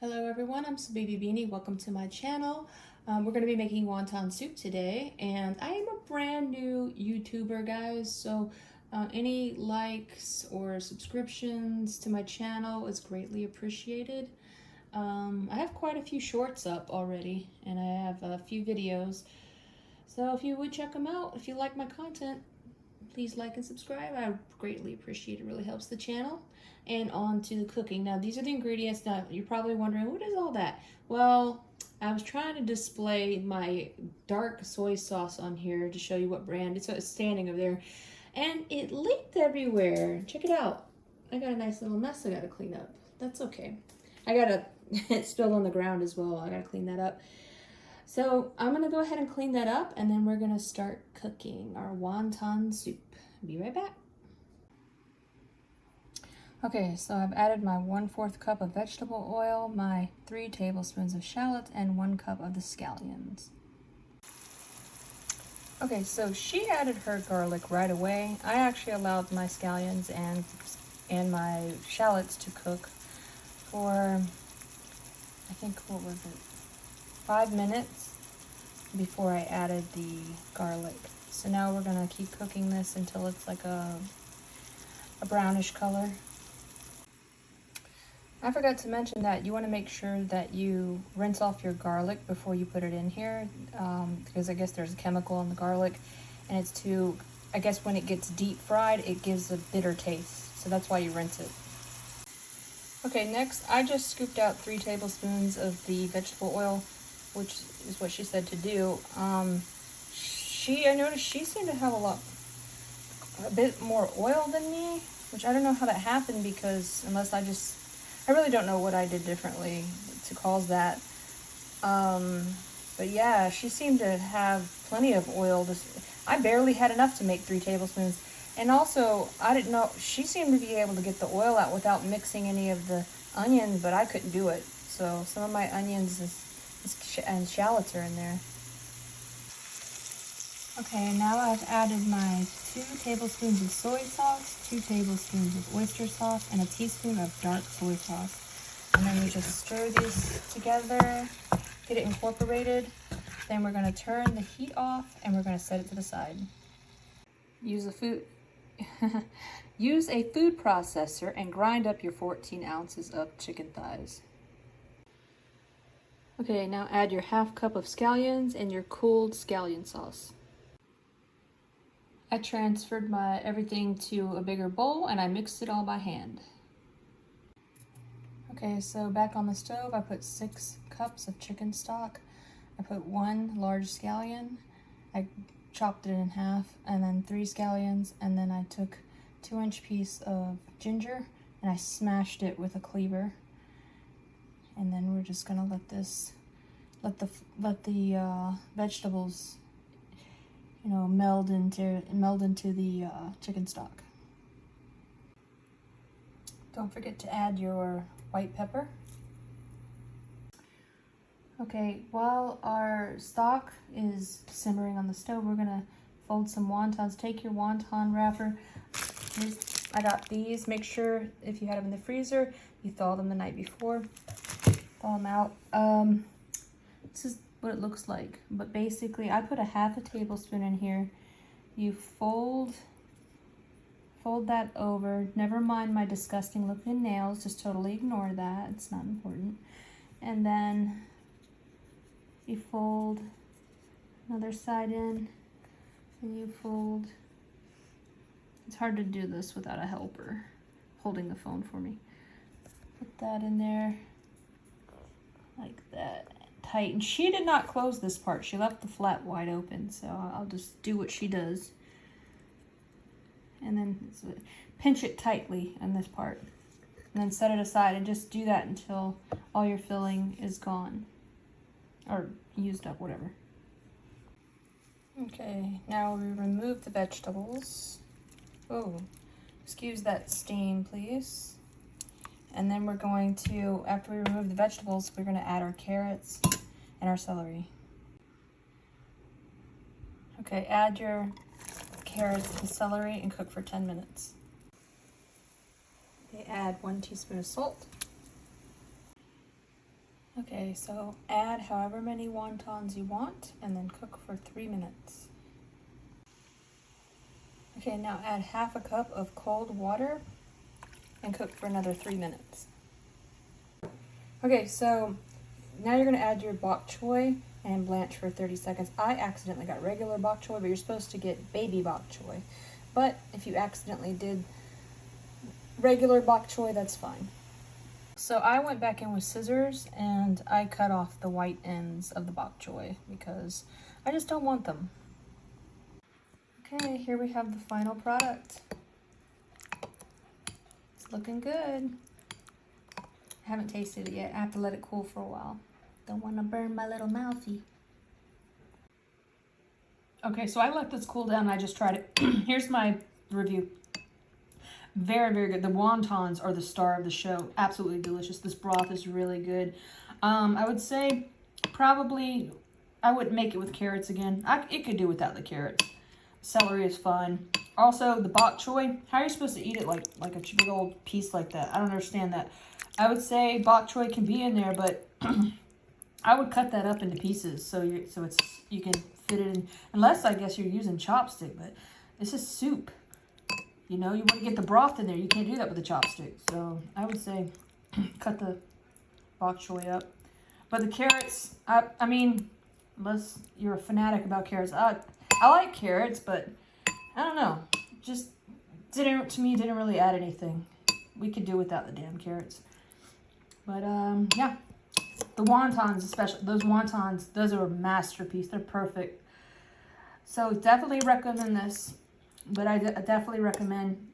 Hello everyone, I'm Sabibi Beanie. Welcome to my channel. We're going to be making wonton soup today, and I am a brand new YouTuber, guys, so any likes or subscriptions to my channel is greatly appreciated. I have quite a few shorts up already, and I have a few videos, so if you would check them out, if you like my content, please like and subscribe. I greatly appreciate it. It really helps the channel. And on to the cooking. Now, these are the ingredients. Now, you're probably wondering, what is all that? Well, I was trying to display my dark soy sauce on here to show you what brand. It's standing over there. And it leaked everywhere. Check it out. I got a nice little mess I got to clean up. That's okay. It spilled on the ground as well. I got to clean that up. So I'm going to go ahead and clean that up, and then we're going to start cooking our wonton soup. Be right back. Okay, so I've added my 1/4 cup of vegetable oil, my 3 tablespoons of shallots, and 1 cup of the scallions. Okay, so she added her garlic right away. I actually allowed my scallions and my shallots to cook for, I think, what was it, 5 minutes before I added the garlic. So now we're gonna keep cooking this until it's like a brownish color. I forgot to mention that you want to make sure that you rinse off your garlic before you put it in here, because I guess there's a chemical in the garlic, and it's to, I guess when it gets deep fried, it gives a bitter taste. So that's why you rinse it. Okay, next I just scooped out 3 tablespoons of the vegetable oil, which is what she said to do. I noticed she seemed to have a bit more oil than me, which I don't know how that happened, because I really don't know what I did differently to cause that. But yeah, she seemed to have plenty of oil. I barely had enough to make 3 tablespoons. And also, I didn't know, she seemed to be able to get the oil out without mixing any of the onions, but I couldn't do it. So some of my onions and shallots are in there. Okay, now I've added my 2 tablespoons of soy sauce, 2 tablespoons of oyster sauce, and a teaspoon of dark soy sauce. And then we just stir these together, get it incorporated. Then we're going to turn the heat off, and we're going to set it to the side. Use a food processor and grind up your 14 ounces of chicken thighs. Okay, now add your 1/2 cup of scallions and your cooled scallion sauce. I transferred everything to a bigger bowl, and I mixed it all by hand. Okay, so back on the stove, I put 6 cups of chicken stock. I put 1 large scallion. I chopped it in half, and then 3 scallions, and then I took 2-inch piece of ginger, and I smashed it with a cleaver. And then we're just gonna let the vegetables, you know, meld into the chicken stock. Don't forget to add your white pepper. Okay, while our stock is simmering on the stove, we're gonna fold some wontons. Take your wonton wrapper. I got these. Make sure if you had them in the freezer, you thaw them the night before. Thaw them out. This is what it looks like, but basically I put a 1/2 tablespoon in here. You fold that over. Never mind my disgusting looking nails, just totally ignore that, it's not important. And then you fold another side in, and you fold. It's hard to do this without a helper holding the phone for me. Put that in there like that, tight. And she did not close this part. She left the flat wide open, so I'll just do what she does. And then pinch it tightly on this part, and then set it aside, and just do that until all your filling is gone or used up, whatever. Okay, now we remove the vegetables. Oh, excuse that steam, please. And then we're going to, after we remove the vegetables, we're going to add our carrots and our celery. Okay, add your carrots and celery and cook for 10 minutes. Okay, add 1 teaspoon of salt. Okay, so add however many wontons you want and then cook for 3 minutes. Okay, now add half a cup of cold water and cook for another 3 minutes. Okay, so now you're gonna add your bok choy and blanch for 30 seconds. I accidentally got regular bok choy, but you're supposed to get baby bok choy. But if you accidentally did regular bok choy, that's fine. So I went back in with scissors and I cut off the white ends of the bok choy because I just don't want them. Okay, here we have the final product. It's looking good. I haven't tasted it yet. I have to let it cool for a while. Don't want to burn my little mouthy. Okay, so I let this cool down and I just tried it. Here's my review. Very, very good. The wontons are the star of the show. Absolutely delicious. This broth is really good. I would say probably I wouldn't make it with carrots again. It could do without the carrots. Celery is fine. Also, the bok choy, how are you supposed to eat it like a big old piece like that? I don't understand that. I would say bok choy can be in there, but I would cut that up into pieces so you can fit it in. Unless I guess you're using chopstick, but this is soup. You know, you want to get the broth in there. You can't do that with a chopstick. So I would say cut the bok choy up. But the carrots, I mean, unless you're a fanatic about carrots, I like carrots, but I don't know. Just to me, didn't really add anything. We could do without the damn carrots. But yeah, the wontons especially, those wontons, those are a masterpiece. They're perfect. So definitely recommend this. But I definitely recommend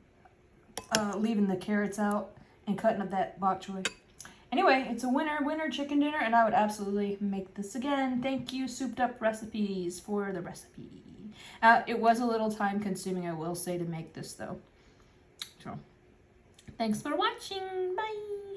leaving the carrots out and cutting up that bok choy. Anyway, it's a winner chicken dinner, and I would absolutely make this again. Thank you, Souped Up Recipes, for the recipe. It was a little time consuming, I will say, to make this though. So, thanks for watching. Bye.